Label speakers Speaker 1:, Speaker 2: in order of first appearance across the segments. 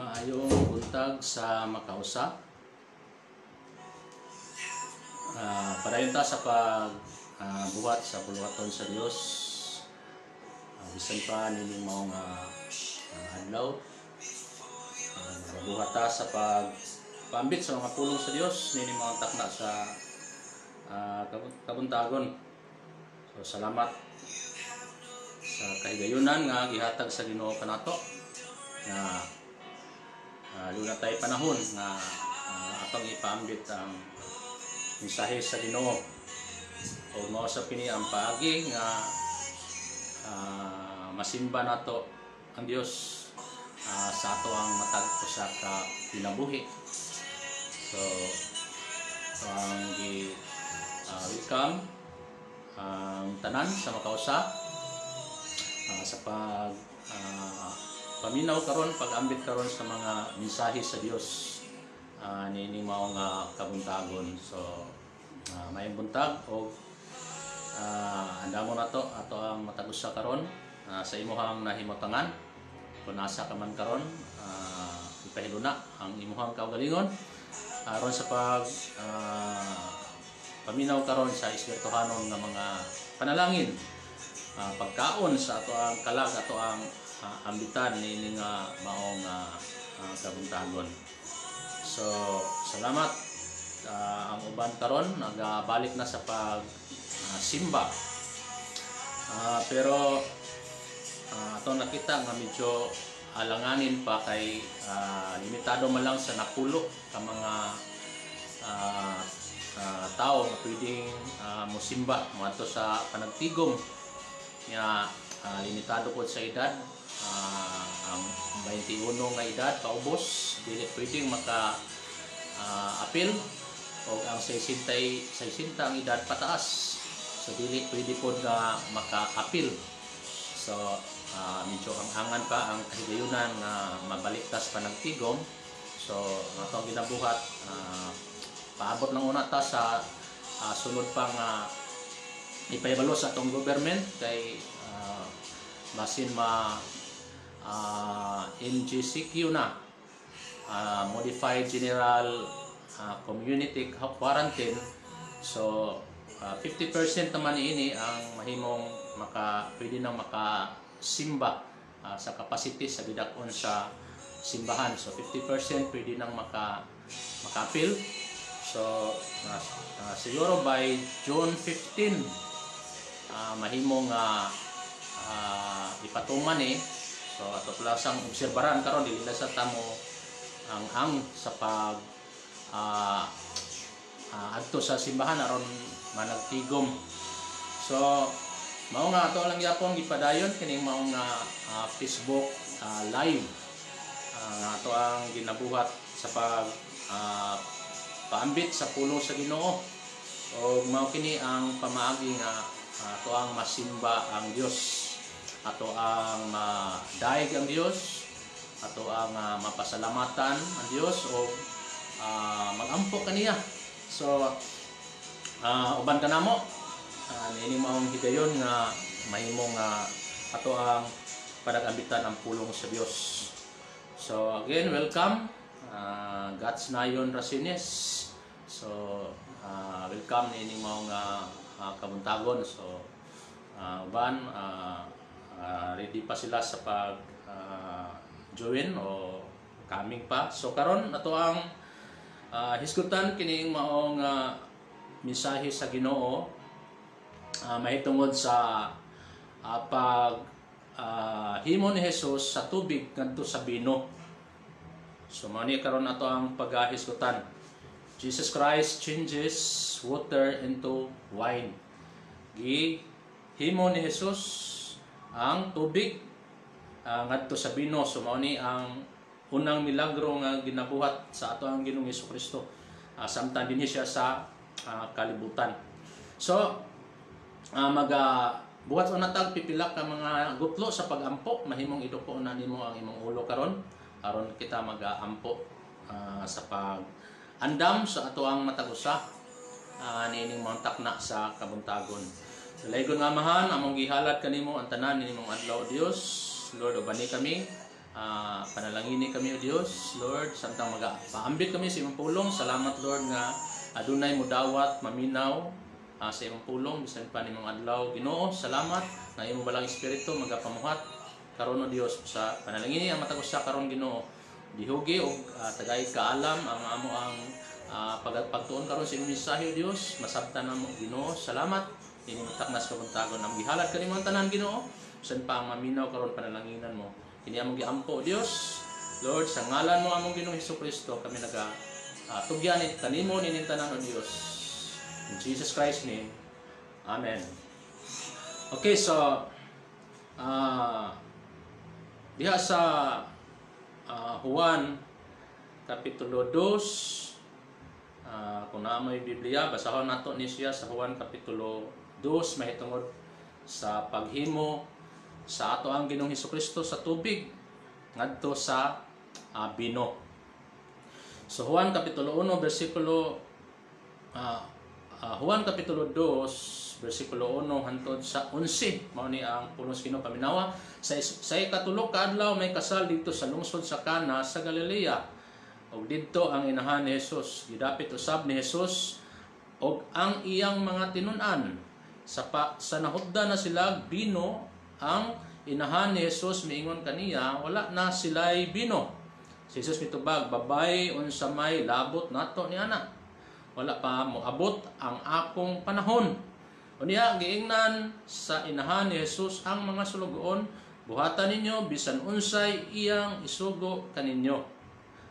Speaker 1: Maayong buntag sa makausa. Padayon ta sa buhat sa puluhaton sa Dios. Bisan pa nining mao nga adlaw. Buhat ta sa pambit sa mga pulong sa Dios nining mga takna sa kabuntagon. So salamat sa kahigayunan nga gihatag sa Ginoo kanato na luna tayo panahon na atong ipaambit ang mensahe sa Ginoo o mao sa kini ang paagi nga masimba nato ang Dios sa ato ang matag usa ka kinabuhi. So ang welcome ang tanan sa makausa sa paminaw karon, pag-ambit karon sa mga mensahe sa Dios nining mao nga kabuntagon. So may buntag o andamo nato ato ang matag-usa karon sa imuhang nahimutangan kung nasa ka man karon, ipahiluna ang imuhang kaugalingon aron sa paminaw karon sa espirituhanon nga mga panalangin, pagkaon sa ato ang kalag, ato ang ambitan ni nga maong kabuntagon. So salamat ang uban karon nagabalik na sa simba, pero ato nakita nga medyo alanganin pa kay limitado man lang sa napulo ka mga tao nga pwedeng musimba moadto sa panagtigom nga limitado po sa edad. Ang 21 nga edad paubos dili pwedeng maka apil o ang 60 ang edad pataas, so dili pwede po nga maka-apil. So medyo angan pa ang kahigayunan nga mabaliktas panagtigom. So atong ginabuhat, paabot lang una ta sa sunod pang ipahibalo sa atong government kay basin MGCQ na, Modified General Community Quarantine. So 50% naman ini ang mahimong pwede nang makasimba sa capacity sa gidakon sa simbahan. So 50% pwede nang maka-appeal. So siguro by June 15 mahimong ipatuman so ato lang obserbaran karon dili na sa tamo ang sa adto sa simbahan aron managtigom. So mao nga ato lang yapon gipadayon kining mao nga Facebook live ato ang ginabuhat sa paambit sa pulong sa Ginoo, o mao kini ang pamaagi nga ato ang masimba ang Dios, ato ang madaig ang Dios, ato ang mapasalamatan ang Dios o magampo kaniya. So uban kanamo nini maong higayon nga mahimong ato ang panagambitan ang pulong sa Dios. So again, welcome God's Nayon Racines. So welcome nini maong kabuntagon. So uban ready pa sila sa join o coming pa. So karon ato ang hisgutan kining maong mensahe sa Ginoo mahitungod sa himo ni Jesus sa tubig ngadto sa bino. So mao ni karon ato ang paghisgutan. Jesus Christ changes water into wine. Himo ni Jesus ang tubig ngadto sa bino. So mao ni ang unang milagro nga ginabuhat sa ato ang Ginoong Hesukristo samtang dinhi siya sa kalibutan. So buhat sa natag pipila ka mga gutlo sa pagampo, mahimong iduko na nimo ang imong ulo karon aron kita mag-ampo sa pag-andam sa ato ang matag-usa nining mga takna sa kabuntagon. Dalaygon nga amahan, among gihalad kanimo ang tanan nimong adlaw Dios. Lord, ubani kami panalangini kami o Dios, Lord, samtang paambit kami sa imong pulong. Salamat Lord nga adunay mo dawat maminaw sa imong pulong bisan pa nimong adlaw. Ginoo, salamat nga imong balang espiritu magapamuhat karon o Dios sa panalangini ang matag usa karon Ginoo. Dihugi og tagay kaalam ang amo ang pagtuon karon sa imong mensahe o Dios, masabtan namo Ginoo. Salamat ini taknas kabuntagon ang gihalad kanimo ang tanan Ginoo. Bisan pa ang maminaw karon panalanginan mo. Kini among giampo Dios. Lord, sa ngalan mo among Ginoong Hesukristo kami tugyan kanimo nin tanan o Dios. In Jesus Christ's name. Amen. Okay, so diha sa Juan Kapitulo 2, kung naamoy Biblia, basahon nato ni siya sa Juan Kapitulo 2, mahitungod sa paghimo sa ato ang Ginoong Hesukristo sa tubig ngadto sa bino. So Juan Kapitulo 1 versikulo Juan Kapitulo 2 versikulo 1 hangtod sa 11 mao ni ang pulos Ginoo paminawa. Sa ikatulo ka adlaw may kasal dito sa lungsod sa Cana sa Galilea. Og didto ang inahan ni Jesus. Gidapit usab ni Jesus og ang iyang mga tinun-an. Sa nahudda na sila bino, ang inahan ni Jesus miingon kaniya wala na sila'y bino. Si Jesus mitubag, babay unsa may labot nato ni ana. Wala pa moabot ang akong panahon. Unya giingnan sa inahan ni Jesus ang mga sulugoon, buhatan ninyo bisan unsay iyang isugo kaninyo.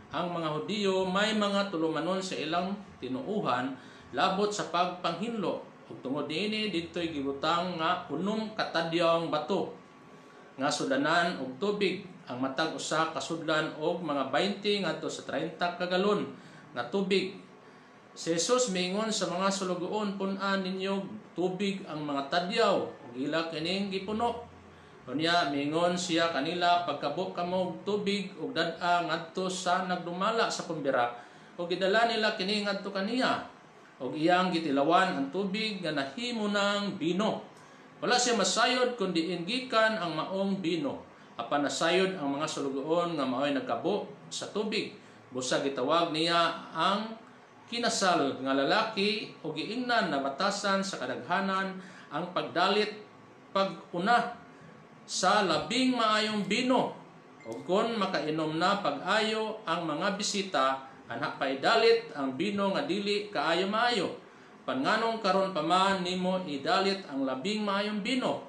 Speaker 1: Ang mga Hudiyo may mga tulumanon sa ilang tinuuhan labot sa pagpanghinlo. Ug tungod niini didtoy gibutang nga 6 katadyawng bato nga sudanan og tubig. Ang matag usa kasudlan og mga 20 ngadto sa 30 ka galon nga tubig. Si Jesus miingon sa mga sulugoon, pun-an ninyo tubig ang mga tadyaw ug ila kining gipuno. Unya miingon siya kanila, pagkabo kamo og tubig ug dad-a ngadto sa nagdumala sa kumbira ug gidala nila kini ngadto kaniya ug iyang gitilawan ang tubig nga nahimo ng bino. Wala siya masayod kundi gikan ang maong bino. Apan nasayod ang mga sulugoon nga mao'y nagkabo sa tubig. Busa gitawag niya ang kinasal nga lalaki o giingnan na batasan sa kadaghanan ang pagdalit pag-una sa labing maayong bino. O kung makainom na pag-ayo ang mga bisita, anak paidalit ang bino nga dili kaayo maayo. Panganong karon pa man nimo idalit ang labing maayong bino.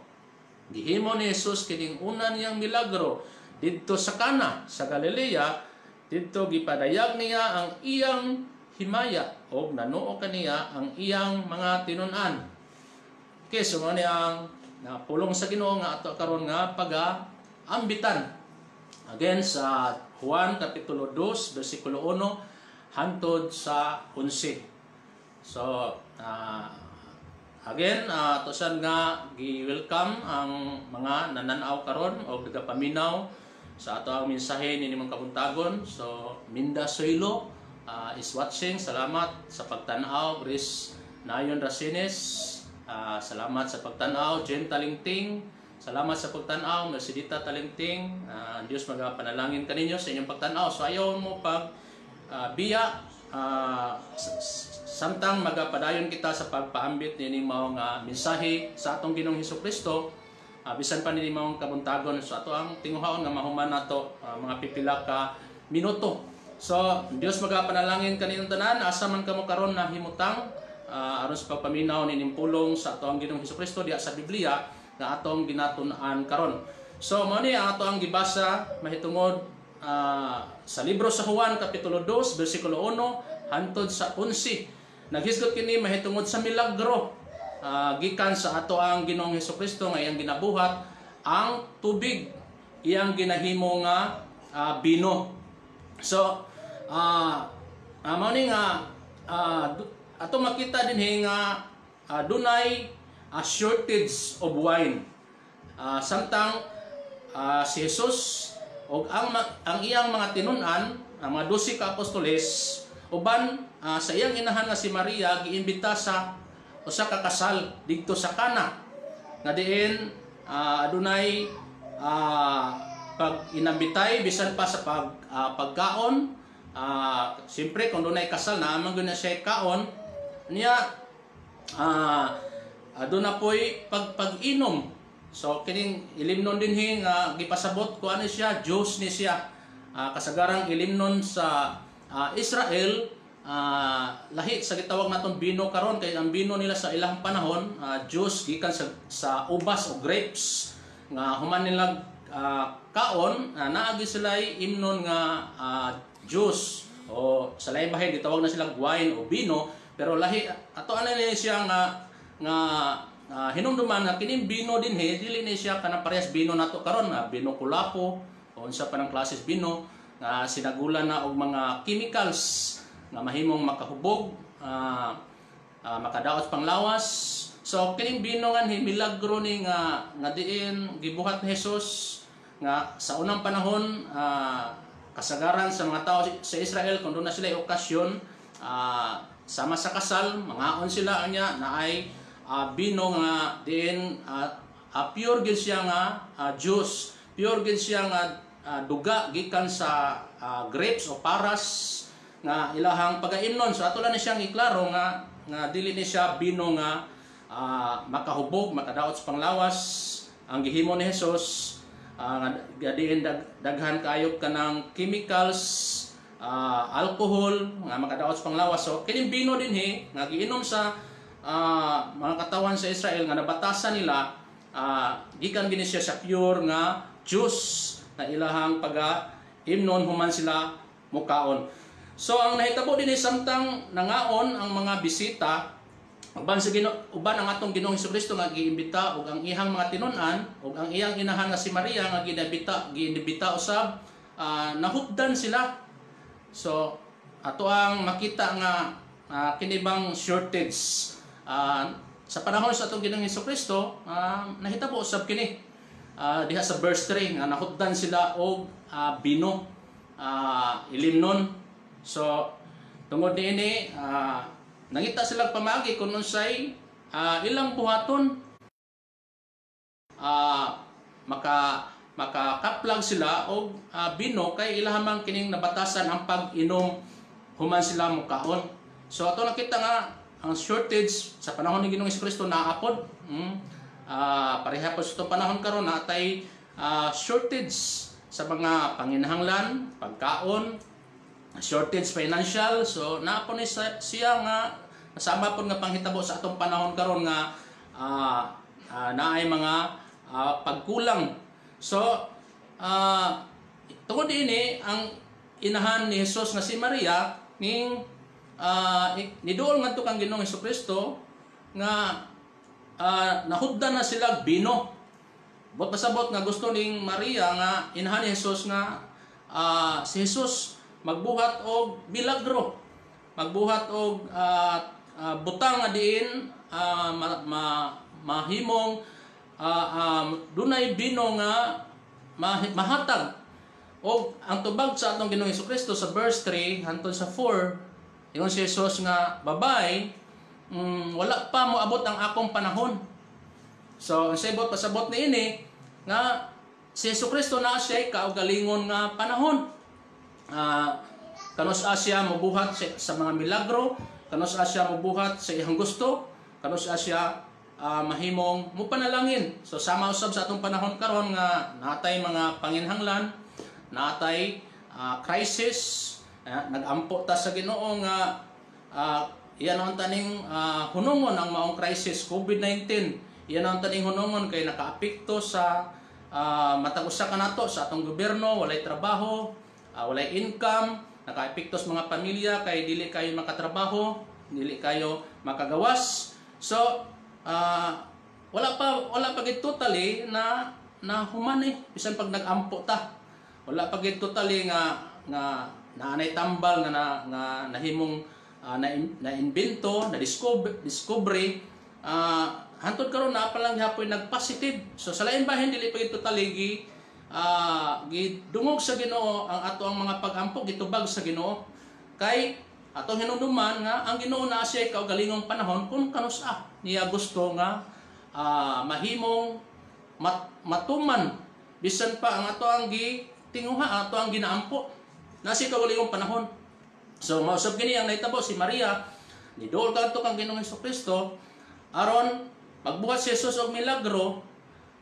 Speaker 1: Gihimo ni Jesus kining una niyang milagro didto sa Cana sa Galilea. Didto gipadayag niya ang iyang himaya o nanuo kaniya ang iyang mga tinun-an. Okay, so mo ni ang pulong sa Ginoo nga ato karon nga pag-ambitan. Again sa Juan Kapitulo 2 versikulo 1 hangtod sa 11. So again to sad nga gi-welcome ang mga nananaw karon o nagapaminaw sa ato ang mensahe ni nimong kabuntagon. So Minda Soylo is watching. Salamat sa pagtanaw. Chris Nayon Racines, salamat sa pagtanaw. Jen Talingting, salamat sa pagtanaw. Mercedita Talingting, Diyos magapanalangin kaninyo sa inyong pagtanaw. So ayaw mo biya samtang magapadayon kita sa pagpaambit ni mao nga mensahe sa atong Ginoong Hesukristo. Bisan pa ni mao kabuntagon sa ato ang tinguhaon nga mahuman nato mga pipila ka minuto. So, Dios magapanalangin kaninyong tanan, asa man kamo karon na himutang aron sa pagpaminaw ni nimpulong sa atong Ginoong Hesukristo diha sa Biblia nga atong ginatun-an karon. So, mao ni ang ato ang gibasa mahitungod sa libro sa Juan Kapitulo 2 versikulo 1 hangtod sa 11. Naghisgot kini mahitungod sa milagro gikan sa ato ang Ginoong Hesukristo nga iyang ginabuhat ang tubig iyang ginahimo nga bino. So mao ni nga ato makita dinhi nga dunay shortage of wine. Samtang si Jesus o ang iyang mga tinun-an, ang mga 12 ka apostoles, uban sa iyang inahan nga si Maria giimbita sa usa ka kasal didto sa Cana. Nga diin adunay pag inambitay bisan pa sa pagkaon. Siyempre kung doon ay kasal na amang na siya kaon niya, doon na po'y pag-inom. So kining ilimnon din nga gipasabot ko ano siya, Diyos ni siya. Kasagarang ilimnon sa Israel, lahi sa gitawag naton bino karon, kay ang bino nila sa ilang panahon, juice gikan sa ubas o grapes nga human nila kaon, naagi sila imnon nga juice, o sa lain bahin gitawag na sila wine o bino, pero lahi ato ana ni siya nga hinumduman nga kining bino din dili ni siya kanang parehas bino nato karon nga bino kulapo o unsa pa nang klases bino nga sinagulan na og mga chemicals nga mahimong makahubog, makadaot panglawas. So kining bino nga milagro ni nga diin gibuhat ni Jesus nga sa unang panahon, kasagaran sa mga tao sa Israel kung doon na sila okasyon, sama sa kasal, mangaon sila anya na ay bino nga din pure gid siya nga juice, pure gid siya nga duga gikan sa grapes o paras nga ilahang pagaimnon. So ato lang ni siyang iklaro nga dili ni siya bino nga makahubog, makadaot sa panglawas. Ang gihimo ni Jesus nga diin daghan kayo kanang chemicals, alcohol nga makadaot sa panglawas. So kining bino din nga giinom sa mga katawan sa Israel nga nabatasan nila, gikan gini siya sa pure nga juice na ilahang paga-imnon human sila mukaon. So ang nahitabo din samtang nangaon ang mga bisita, uban ang atong Ginoong Hesukristo nga giimbita og ang iyang mga tinun-an ug ang iyang inahan nga si Maria nga giimbita usab, nahupdan sila. So ato ang makita nga kinibang shortage sa panahon sa atong Ginoong Hesukristo, nahitabo usab kini diha sa verse 3 nga nahupdan sila og bino, ilimnon. So tungod niini nangita sila pamagi kung unsay ilang buhaton makakaplag sila og bino, kay ilahamang kining nabatasan ang pag-inom human sila mukaon. So ato nakita nga ang shortage sa panahon ni Ginoong Hesukristo naapod. Pareha po sa itong panahon karon natay shortage sa mga panginahanglan, pagkaon, shortage financial. So naapon ni siya nga nasama po nga panghitabo sa atong panahon karon nga naay mga pagkulang. So tungod ini ang inahan ni Jesus nga si Maria ning niduol ngadto kang Ginoong Hesukristo nga nahuddan na sila bino. Bot pasabot nga gusto ning Maria nga inahan ni Jesus nga si Jesus magbuhat og milagro, magbuhat og butang nga diin mahimong dunay bino nga mahatag. Og ang tubag sa atong Ginoong Hesukristo sa verse 3 hangtod sa 4, ingon si Jesus nga babay, wala pa mo abot ang akong panahon. So ang sabot pasabot niini nga si Hesukristo na siya kaugalingon nga panahon. Kanus siya mabuhat sa mga milagro, kanus siya mabuhat sa iyang gusto, kanus siya mahimong mupanalangin. So sama usab sa atong panahon karon nga natay mga panginhanglan, natay crisis, nagampo ta sa Ginoo nga iyan ang taning hunungon ang maong crisis COVID-19. Iyan ang taning hunungon kay nakaapekto sa matag usa ka nato sa atong gobyerno, walay trabaho, walay income, nakaapekto sa mga pamilya kay dili kayo makatrabaho, dili kayo makagawas. So wala pa gid totally na human bisan pag nagampo ta. Wala pa gid totally nga naanay tambal nga nahimong na-invento, na-discovery, hantod karon na pa lang gihapon nag-positive. So sa lain bahin dili pa gid totally gidungog sa Ginoo ang ato ang mga pag-ampo, gitubag sa Ginoo. Kay atong hinumduman nga ang Ginoo na siya kaugalingong panahon kung kanus niya gusto nga mahimong matuman bisan pa ang ato ang gitinguha, ato ang ginaampo nasi kawalingong panahon. So mausab kini ang nahitabo si Maria, niduol kadto kang Ginoong Hesukristo aron magbuhat si Jesus og milagro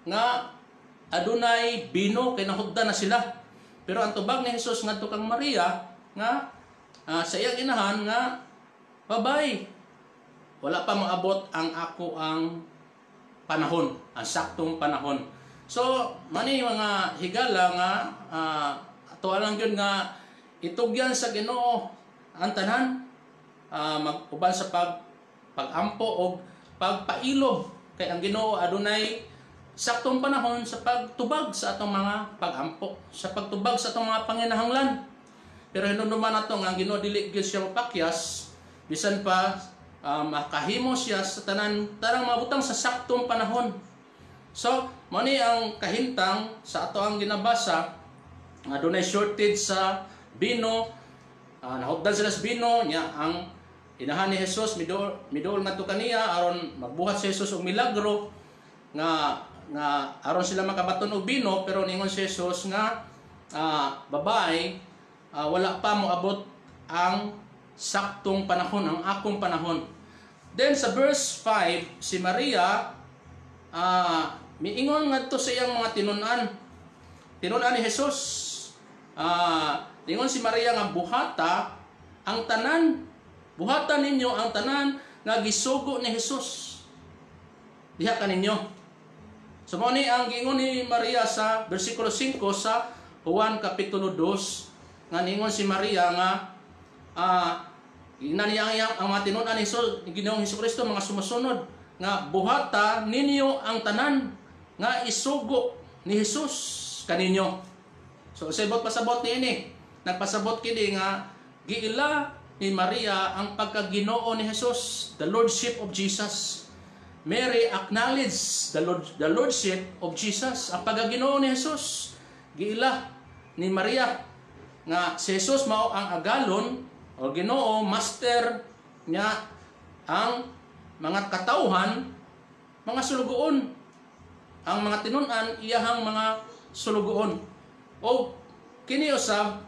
Speaker 1: nga adunay bino kay nahudda na sila. Pero ang tubag ni Jesus ngadto kang Maria nga sa iyang inahan nga, babay, wala pa maabot ang ako ang panahon, ang saktong panahon. So, mani mga higala nga, ato lang yun nga, itugyan sa Ginoo ang tanan, mag-uban sa pag-ampo o pagpailob kay ang Ginoo adunay saktong panahon sa pagtubag sa atong mga pag-ampo, sa pagtubag sa atong mga panginahanglan. Pero hinumduman nato nga ang Ginoo dili gyud siya mapakyas, bisan pa makahimo siya sa tanang mabutang sa saktong panahon. So, mao ni ang kahintang sa ato ang ginabasa nga dunay shortage sa bino, nahugdan sila sa bino nya ang inahan ni Jesus miduol ngadto kaniya aron magbuhat si Jesus og milagro nga aron sila makabaton og bino. Pero ningon si Jesus nga babae, wala pa moabot ang saktong panahon, ang akong panahon. Then sa verse 5, si Maria miingon ngadto sa iyang mga tinunan ni Jesus. Ingon si Maria nga buhata ang tanan, buhatan ninyo ang tanan nga gisugo ni Jesus. Diha kaninyo. So mao ni ang giingon ni Maria sa bersikulo 5 sa Juan kapitulo 2. Nga ningon si Maria nga inaniyang ang mga tinunan ni Ginoong Hesukristo mga sumusunod nga buhata ninyo ang tanan nga isugo ni Jesus kaninyo. So sabot pasabot niini, nagpasabot kini nga giila ni Maria ang pagkaginoo ni Jesus, the lordship of Jesus. Mary acknowledged the lordship of Jesus, ang pagkaginoo ni Jesus. Giila ni Maria nga si Jesus mao ang agalon o Ginoo, master niya ang mga katawhan, mga sulugoon. Ang mga tinunan iyahang mga sulugoon. O kini usab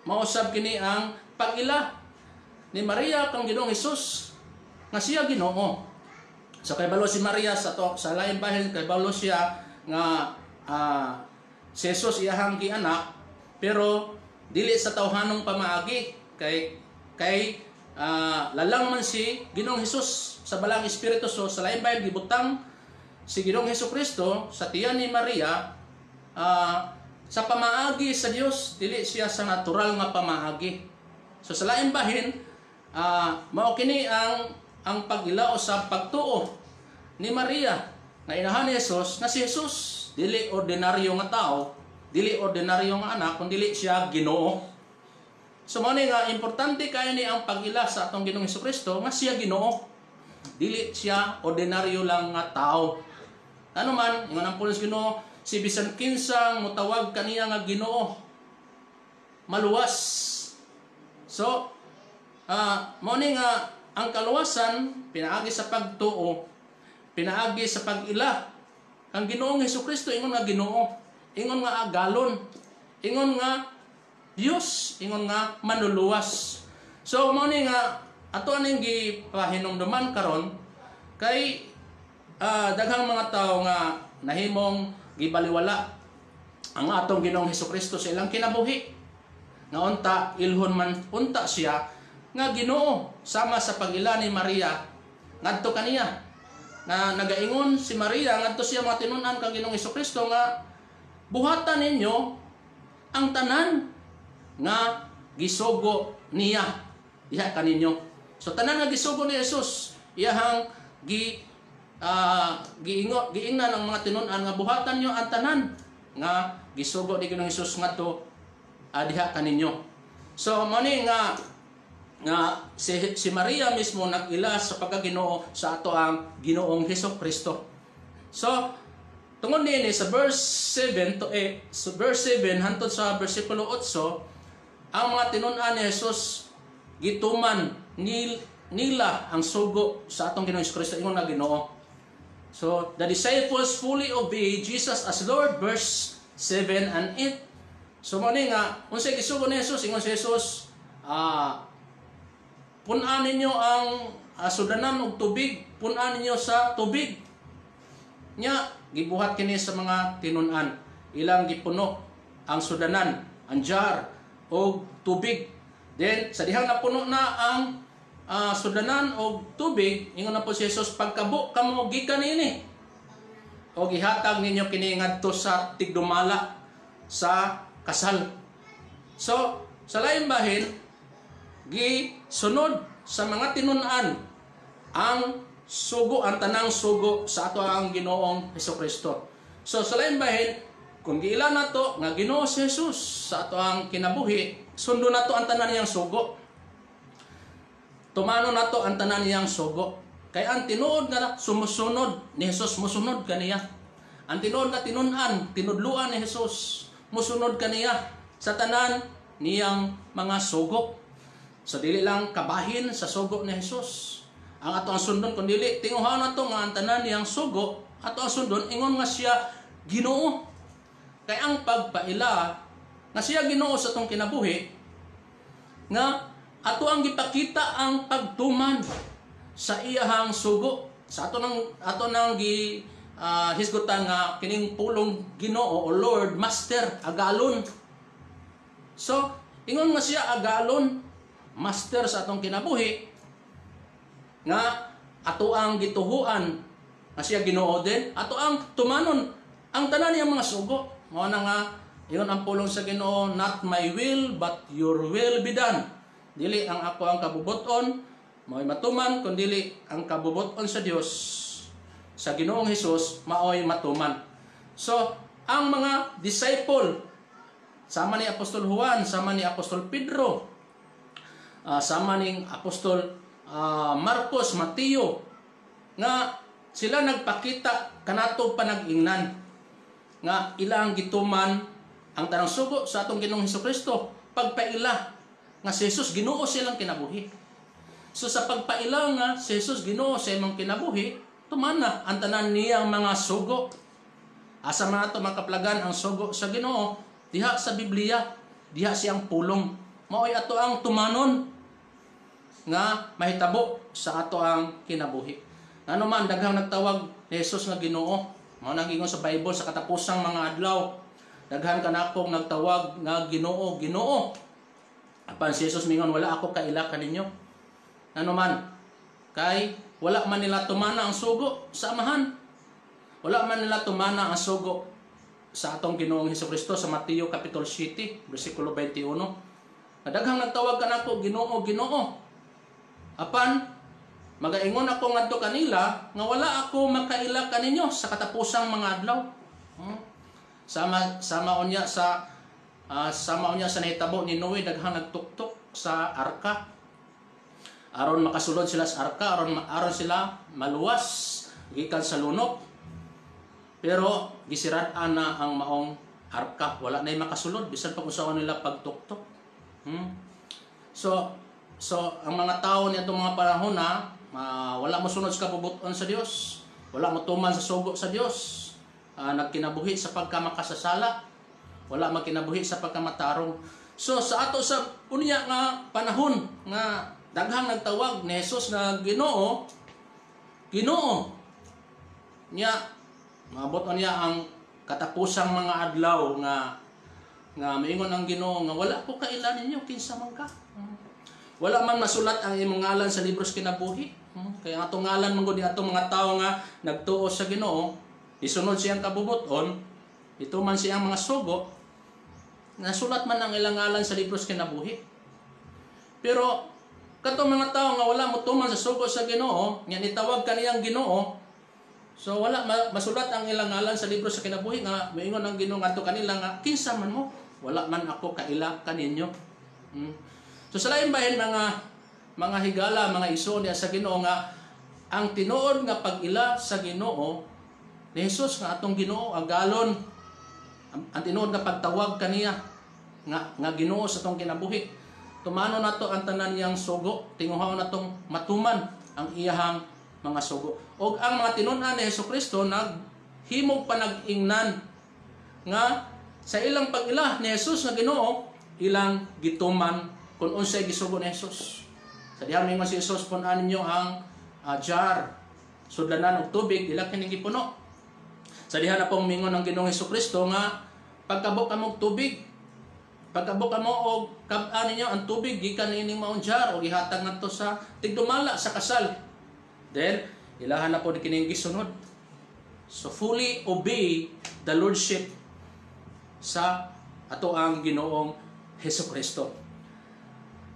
Speaker 1: mausab kini ang pag-ila ni Maria kang Ginoong Hesus nga siya Ginoo. So kay balo si Maria sa lain bahin, kay balo siya nga si Jesus iyahang gianak, pero dili sa tawhanong pamaagi kay lalang man si Ginoong Hesus sa balang espiritu. So sa lain bahin gibutang si Ginoong Hesukristo sa tiyan ni Maria sa pamaagi sa Dios, dili siya sa natural nga pamaagi. So sa lain bahin mao kini ang pag-ilao sa pagtuo ni Maria na inahan ni Jesus, na si Jesus dili ordinaryo nga tao, dili ordinaryo nga anak, kundi dili siya Ginoo. So mao ni nga importante kay ni ang pag-ila sa atong Ginoong Hesukristo nga siya Ginoo. Dili siya ordinaryo lang nga tao. Ano man ingon ang pulos Ginoo, si bisan kinsang mutawag kaniya nga Ginoo, maluwas. So mao ni nga ang kaluwasan pinaagi sa pagtuo, pinaagi sa pag-ila. Ang Ginoong Hesukristo ingon nga Ginoo, ingon nga agalon, ingon nga Dios, ingon nga manuluwas. So mao ni nga ato aning gipahinumduman karon kay daghang mga tao nga nahimong gibaliwala ang atong Ginoong Hesukristo sa ilang kinabuhi. Nga unta ilhon man unta siya nga Ginoo sama sa pag-ila ni Maria ngadto kaniya. Na nagaingon si Maria ngadto siya mga tinunan kang Ginoong Hesukristo nga buhatan ninyo ang tanan nga gisugo niya diha kaninyo. So tanan nga gisugo ni Jesus iyahang giingnan ang mga tinunan nga buhatan nyo ang tanan nga gisugo ni Ginoong Hesus ngadto diha kaninyo. So mao ni nga si Maria mismo nag-ila sa pagkaginoo sa ato ang Ginoong Hesukristo. So tungod niini sa verse 7 to 8, so verse 7 hangtod sa bersikulo 8, ang mga tinunan ni Jesus gituman nila ang sugo sa atong Ginoong Hesukristo ingon nga Ginoo. So the disciples fully obey Jesus as Lord, verse 7 and 8. So mo ni nga unsay gisugo ni Jesus, ingon si Jesus, punan ninyo ang sudanan og tubig, punan ninyo sa tubig. Nya gibuhat kini sa mga tinun-an, ilang gipuno ang sudanan, ang jar og tubig. Then sa dihang napuno na ang sudanan og tubig, ingon na po si Jesus, pagkabo kamo gikan ini o gihatag ninyo kini ngadto sa tigdumala sa kasal. So sa lain bahin, gisunod sa mga tinun-an ang sugo, ang tanang sugo sa ato ang Ginoong Hesukristo. So sa lain bahin, kung giila nato nga Ginoo si Jesus sa ato ang kinabuhi, sundo nato ang tanan niyang sugo. Tumano nato ang tanan niyang sugo. Kay ang tinuod nga sumusunod ni Jesus, musunod kaniya. Ang tinuod nga tinun-an, tinudluan ni Jesus, musunod kaniya sa tanan niyang mga sugo. So dili lang kabahin sa sugo ni Jesus ang ato ang sundon, kun dili tinguhaon nato nga ang tanan niyang sugo, ato ang sundon ingon nga siya Ginoo. Kay ang pagpaila nga siya Ginoo sa tong kinabuhi, nga ato ang gipakita ang pagtuman sa iyahang sugo, sa ato nang hisgutan nga kining pulong Ginoo o Lord, Master, agalon. So ingon nga siya agalon, Master sa atong kinabuhi, nga ato ang gituhuan nga siya Ginoo din, ato ang tumanon ang tanan niyang mga sugo. Mao na nga iyon ang pulong sa Ginoo, not my will but your will be done. Dili ang ako ang kabubuton mao'y matuman, kundi ang kabubuton sa Dios, sa Ginoong Hesus mao'y matuman. So ang mga disciple, sama ni Apostol Juan, sama ni Apostol Pedro, sama ni Apostol Marcos, Mateo, nga sila nagpakita kanato panag-ingnan nga ilang gituman ang tanang sugo sa atong Ginoong Hesukristo, pagpaila nga si Jesus Ginoo silang kinabuhi. So sa pagpaila nga si Jesus Ginoo sa imong kinabuhi, tumana ang tanan niyang mga sugo. Asa man ato makaplagan ang sugo sa Ginoo? Diha sa Biblia, diha siyang pulong. Mao'y ato ang tumanon nga mahitabo sa ato ang kinabuhi. Ano man daghang nagtawag ni Jesus nga Ginoo, mao nang ingon sa Bible sa katapusang mga adlaw, daghan kanakong nagtawag nga Ginoo, Ginoo. Apan si Jesus mingon, wala ako kaila kaninyo. Ano man, kay wala man nila tumana ang sugo sa amahan. Wala man nila tumana ang sugo sa atong Ginoong Hesukristo sa Mateo Kapitulo 7, versikulo 21. Daghang nagtawag kanako Ginoo, Ginoo. Apan magaingon ako ngadto kanila nga wala ako makaila kaninyo sa katapusang mga adlaw. Sama unya sa nahitabo ni Noe, daghang nagtuktok sa arka. Aron makasulod sila sa arka, aron sila maluwas gikan sa lunok. Pero gisirad-an na ang maong arka, wala na makasulod bisan pag usawan nila pagtuktok. So ang mga tao nitong mga panahon na wala mo sunod sa kabubuton sa Dios, wala mo tuman sa sugo sa Dios, nagkinabuhi sa pagkamakasasala, wala magkinabuhi sa pagkamatarong. So sa ato sa unya nga panahon nga daghang nagtawag ni Jesus nga Ginoo, Ginoo niya, maabot niya ang katapusang mga adlaw nga maingon ang Ginoo nga wala ko kaila ninyo kinsa man ka. Wala man masulat ang imong ngalan sa libros kinabuhi. Kaya ang atong ngalan man gud ni atong mga tawo nga nagtuo sa Ginoo, isunod siyang kabubuton, ito man siyang mga sugo, nasulat man ang ilang ngalan sa libros kinabuhi. Pero katong mga tawo nga wala mo tuman sa sugo sa Ginoo, nga nitawag kaniyang Ginoo, so wala masulat ang ilang ngalan sa libro sa kinabuhi nga moingon ang Ginoo ngadto kanila nga kinsa man mo, wala man ako kaila kaninyo. So sa lain bahin mga higala, mga iso niya sa Ginoo nga ang tinuod nga pag-ila sa Ginoo ni Jesus nga atong Ginoo agalon, ang tinuod nga pagtawag kaniya nga Ginoo sa atong kinabuhi, tumano nato ang tanan niyang sugo, tinguhaw natong matuman ang iyahang mga sugo. Og ang mga tinun-an ni Hesukristo naghimog panag-ingnan nga sa ilang pag-ila ni Jesus nga Ginoo, ilang gituman kung unsay gisugo ni Jesus. Sa diha mingon si Jesus, punan ninyo ang jar, sudlanan og tubig, dila kini gipuno. Sa diha na pong mingon ng Ginoong Hesukristo nga pagkabok kamo og tubig, pagkabok kamo og kab-an ninyo ang tubig gikan ining maong jar o gihatag ngadto sa tigdumala sa kasal. Then ilahan na po kining gisunod. So fully obey the lordship sa ato ang Ginoong Hesukristo.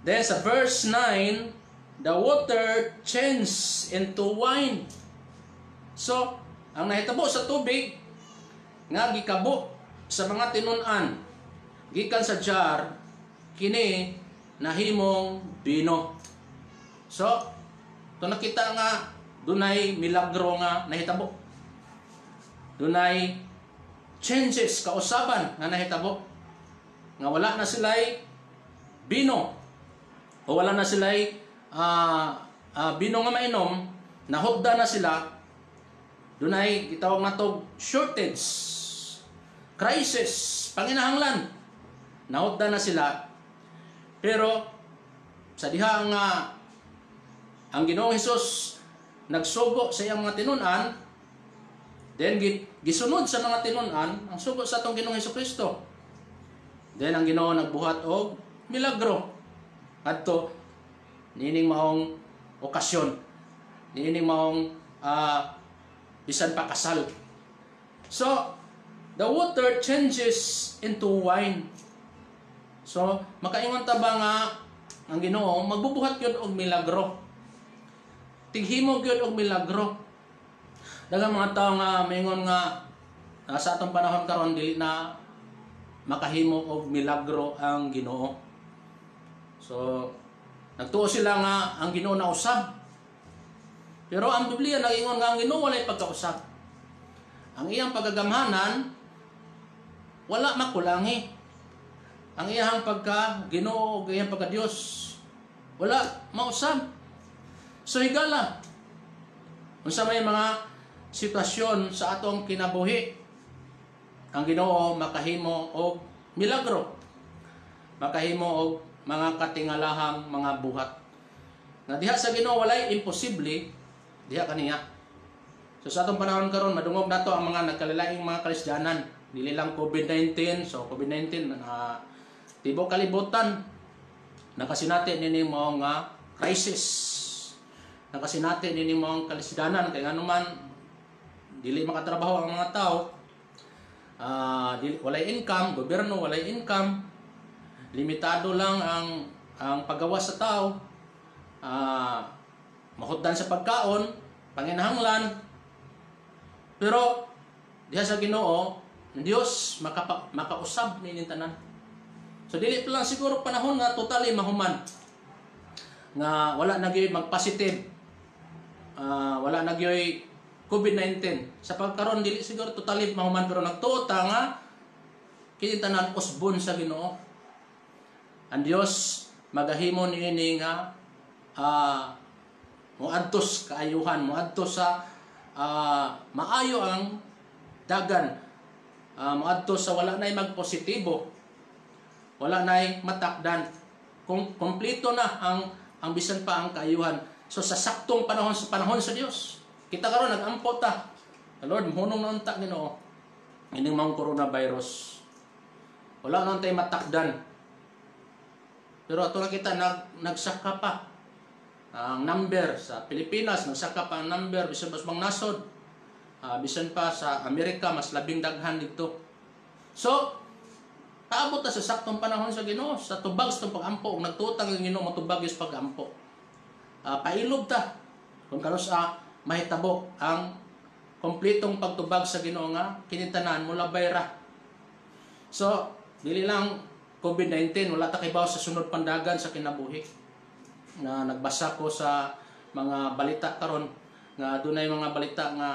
Speaker 1: Then sa verse 9, the water changed into wine. So, ang nahitabo sa tubig nga gikabo sa mga tinun-an gikan sa jar, kini nahimong bino. So, to nakita nga dunay milagro nga nahitabo. Dunay changes, kausaban nga nahitabo. Nga wala na sila'y bino o wala na sila'y bino nga mainom, nahugda na sila. Dunay gitawag na to shortage, crisis, panginahanglan. Nahugda na sila. Pero sa diha nga ang Ginoong Hesus nagsugo sa iyang mga tinun-an, then gisunod sa mga tinun-an ang sugo sa atong Ginoong Hesukristo. Then ang Ginoo nagbuhat og milagro adto nining maong okasyon, nining maong bisan pa kasal. So the water changes into wine. So makaingon ta ba nga ang Ginoo magbubuhat gyud og milagro, tighimo gyud og milagro. Daghang mga tawo nga maingon nga sa atong panahon karon dili na makahimo og milagro ang Ginoo. So nagtuo sila nga ang Ginoo na usab. Pero ang Biblia nag-ingon nga ang Ginoo walay pagkausab. Ang iyang pagagamhanan wala makulangi. Ang iyang pagka-Ginoo ug iyang pagka-Dios wala mausab. So higala unsa may mga sitwasyon sa atong kinabuhi, ang Ginoo makahimo og milagro, makahimo og mga katingalahang mga buhat. Na diha sa Ginoo walay imposible, diha kaniya. So sa atong panahon karon madungog nato ang mga nagkalilaing mga Kristiyanan, dili lang COVID-19. So COVID-19 tibok kalibutan nakasinati nini mao nga crisis, nakasinati nini mao ang Kristiyanan kay nganuman dili makatrabaho ang mga tao. Walay income, gobyerno walay income, limitado lang ang paggawa sa tao, mahutdan sa pagkaon, panginahanglan. Pero diha sa Ginoo, ang Dios makausab nining tanan. So dili pa lang siguro panahon nga totally mahuman, nga wala na gyud magpositive, wala na gyud COVID-19. Sa pagkaron dili siguro totally mahuman, pero nagtuota nga kini tanan usbon sa Ginoo. Ang Dios magahimo niini nga muadtos kaayuhan, muadtos sa maayo ang dagan, muadtos sa wala nay magpositibo, wala nay matakdan. Kung kompleto na ang bisan pa ang kaayuhan. So sa saktong panahon sa Dios. Kita karon nag-ampo ta. Lord, hunong na unta Ginoo. Ining mga coronavirus. Wala na tay matakdan. Pero ato na kita nagsaka pa. Ang number sa Pilipinas, nagsaka pa ang number bisan mas bang nasod. Bisan pa sa Amerika mas labing daghan dito. So, paabot ta sa saktong panahon sa Ginoo, sa tubag sa pag-ampo. Nagtutang ang Ginoo matubag is pag-ampo. Pailog ta. Kung kanos mahitabo ang kompletong pagtubag sa Ginoo nga kinitanan mula bayra. So, dili lang COVID-19, wala ta kibaw sa sunod pandagan sa kinabuhi. Na nagbasa ko sa mga balita karon nga dunay mga balita nga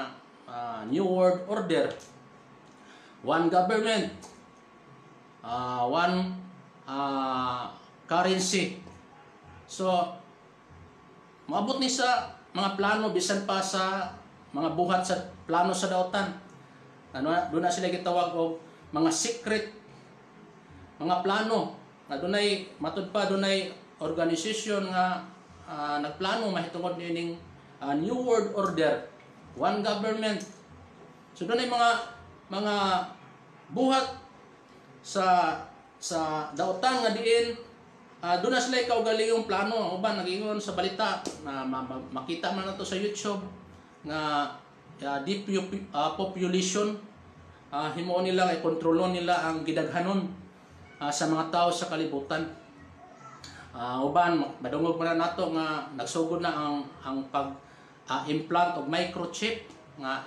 Speaker 1: New World Order, one government, one currency. So, maabot ni sa mga plano bisan pa sa mga buhat sa plano sa daotan. Doon na sila gitawag og mga secret mga plano nga dunay matud pa dunay organisasyon nga nagplano mahitungod nining New World Order, one government. So dunay mga buhat sa dautan nga diin doon na sila kaugalingong plano. Uban nagingon sa balita na makita man nato sa YouTube nga deep population, himuon nila ay kontrolon nila ang gidaghanon sa mga tao sa kalibutan. Uban madungog man nato nga nagsugod na ang pag implant og microchip nga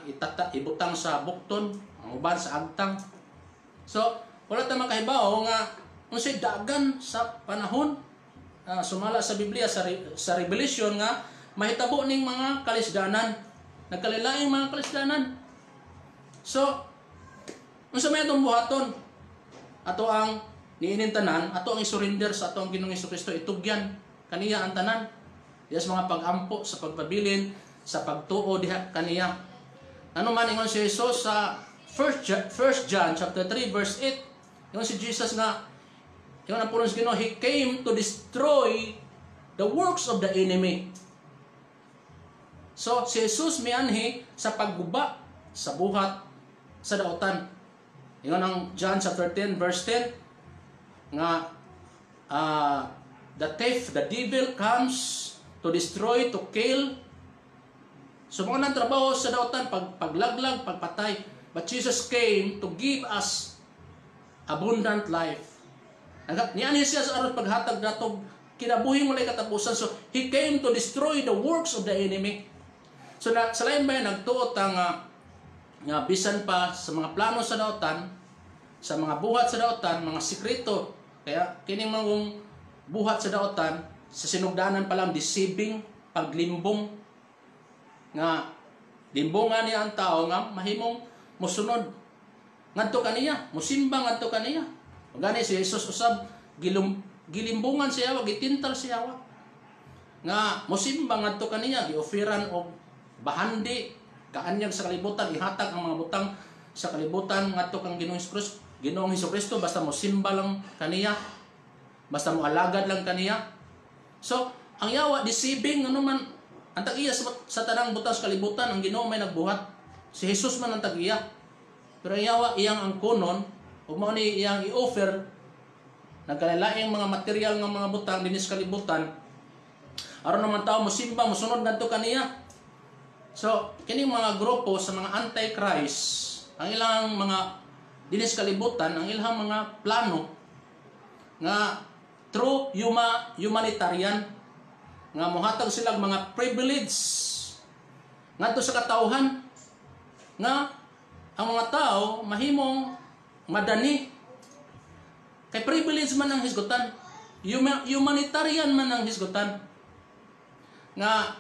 Speaker 1: ibutang sa bukton, ang uban sa agtang. So wala ta makahibaw nga unsay dagan sa panahon. Sumala sa Biblia sa Revelation nga mahitabo ning mga kalisdanan, nagkalilaing mga kalisdanan. So unsa may atong buhaton? Ato ang niinin tanan, ato ang isurrender sa ato ang Ginoong Hesukristo, itugyan kaniya ang tanan. Yes, mga pagampo sa pagpabilin, sa pagtuo diha kaniya. Ano man ingon si Jesus sa 1 John chapter 3 verse 8, ingon si Jesus nga yung ang purong Ginoo, He came to destroy the works of the enemy. So, si Jesus mianhi sa pagguba sa buhat sa dautan. Yung ang John chapter 10 verse 10 nga the thief, the devil comes to destroy, to kill. So, mga nang trabaho sa dautan, paglaglag, pagpatay. But Jesus came to give us abundant life. Niyan siya sa aron paghatag natog kinabuhi walay katapusan. So He came to destroy the works of the enemy. So sa lain ba nagtuot nga bisan pa sa mga plano sa dautan, sa mga buhat sa dautan, mga sikreto, kaya kining mga buhat sa dautan sa sinugdanan pa lang deceiving, paglimbong nga limbongan niya ang tao nga mahimong mosunod ngadto kaniya, mosimba ngadto kaniya. Gani si Jesus usab gilimbungan siya, gitintal siya nga mosimba ngadto kaniya, gioferan og bahandi kaanyag sa kalibutan, ihatag ang mga butang sa kalibutan ngadto kang Ginoong Hesukristo basta mosimba lang kaniya, basta moalagad lang kaniya. So ang yawa deceiving ano man ang tag-iya sa tanang butang sa kalibutan, ang Ginoo may nagbuhat, si Jesus man ang tag-iya. Pero ang yawa iyang ang kunon ug mao ni iyang i-offer nagkalain mga material nga mga butang dinis kalibutan aron naman tao mosimba mosunod ngadto kaniya. So kining mga grupo sa mga antichrist, ang ilang mga dinis kalibutan, ang ilang mga plano nga true humanitarian nga mohatag sila mga privilege ngadto sa katawhan nga ang mga tao mahimong madani kay privilege man ang hisgutan, humanitarian man ang hisgutan nga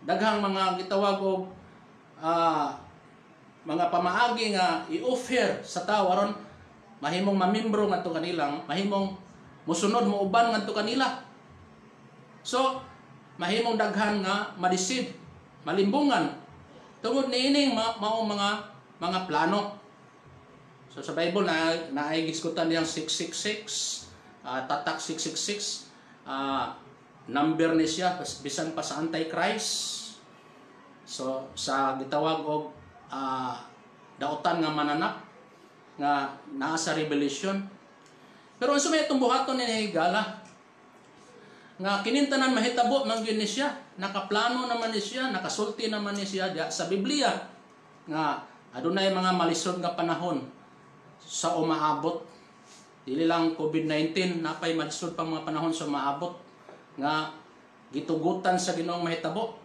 Speaker 1: daghang mga gitawag og mga pamaagi nga i-offer sa tao aron mahimong mamembro ngadto kanilang, mahimong mosunod muuban ngadto kanila. So mahimong daghan nga madeceive, malimbungan tungod niining mao mga plano. So sa Bible na ay giskutan niyang 666, tatak 666, number ni siya bisan pa sa Antichrist. So sa gitawag og dautan nga mananap nga naa sa Revelation. Pero unsa may itong buhaton ni higala nga kinintanan mahitabo man gyud ni siya, nakaplano naman ni siya, nakasulti naman ni siya sa Biblia nga adunay mga malisod nga panahon sa umaabot. Dili lang COVID-19, napay malisod pang mga panahon sa umaabot nga gitugutan sa Ginoong mahitabo.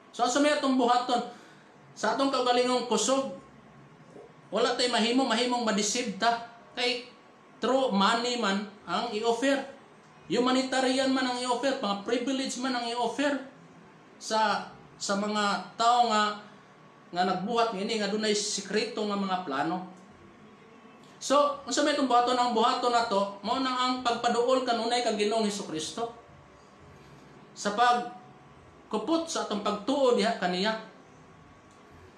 Speaker 1: So sa may atong buhaton sa atong kaugalingong kusog, wala tay mahimong madeceive ta kay true money man ang i-offer, humanitarian man ang i-offer, mga privilege man ang i-offer sa mga tao nga nagbuhat ngini nga dunay sikreto nga mga plano. So, unsa may itong buhaton? Ang buhaton na to, mao nang ang pagpaduol kanunay kang Ginoong Hesukristo. Sa pagkupot sa atong pagtuo diha kaniya.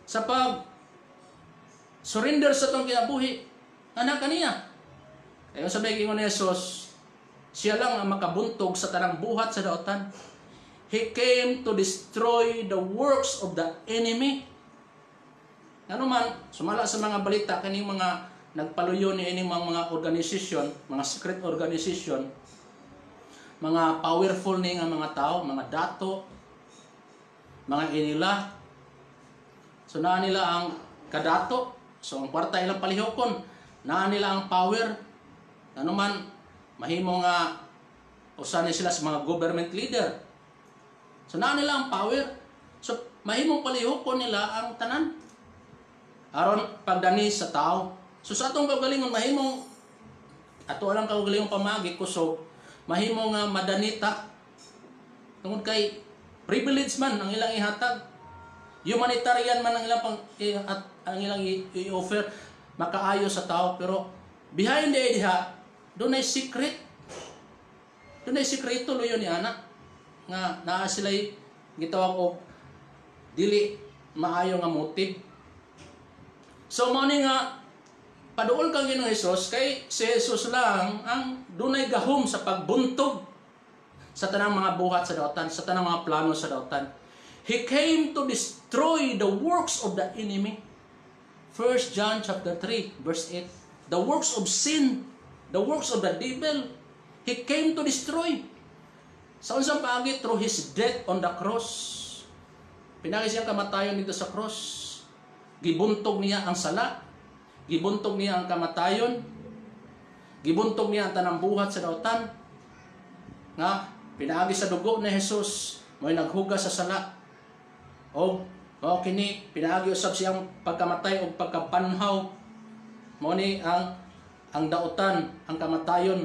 Speaker 1: Sa pag surrender sa atong kinabuhi ana kaniya. Kaya sabi gingon ni Jesus, siya lang ang makabuntog sa tanang buhat sa daotan. He came to destroy the works of the enemy. Ano man, sumala sa mga balita kaning mga nagpaluyo ni ining mga organisasyon, mga secret organisasyon, mga powerful ni nga mga tao, mga dato, mga inila. So naa nila ang kadato, so ang kwarta ilang palihokon, naa nila ang power. Ano man, mahimo nga usanin sila sa mga government leader. So naa nila ang power. So mahimong palihokon nila ang tanan aron pagdani sa tao. So sa atong kaugalingon mahimong ato lang kaugalingon pamagi kusog mahimo nga madanita tungod kay privilege man ang ilang ihatag, humanitarian man ang ilang ang ilang i-offer, makaayo sa tao, pero behind the idea dunay secret, dunay sikreto luyo ni ana nga naa sila gitawag og dili maayo nga motive. So mao ni nga paduol kang Ginoong Hesus kay si Jesus lang ang dunay gahom sa pagbuntog sa tanang mga buhat sa daotan, sa tanang mga plano sa daotan. He came to destroy the works of the enemy. 1 John chapter 3 verse 8. The works of sin, the works of the devil, he came to destroy. Sa unsang paagi? Through his death on the cross. Pinagi siyang kamatayon dito sa cross. Gibuntog niya ang sala, gibuntog niya ang kamatayon, gibuntog niya ang tanang buhat sa daotan. Nga pinaagi sa dugo ni Jesus mo'y naghugas sa sala. O kini pinaagi usab siyang pagkamatay o pagkapanhaw. Mao ni ang daotan, ang kamatayon,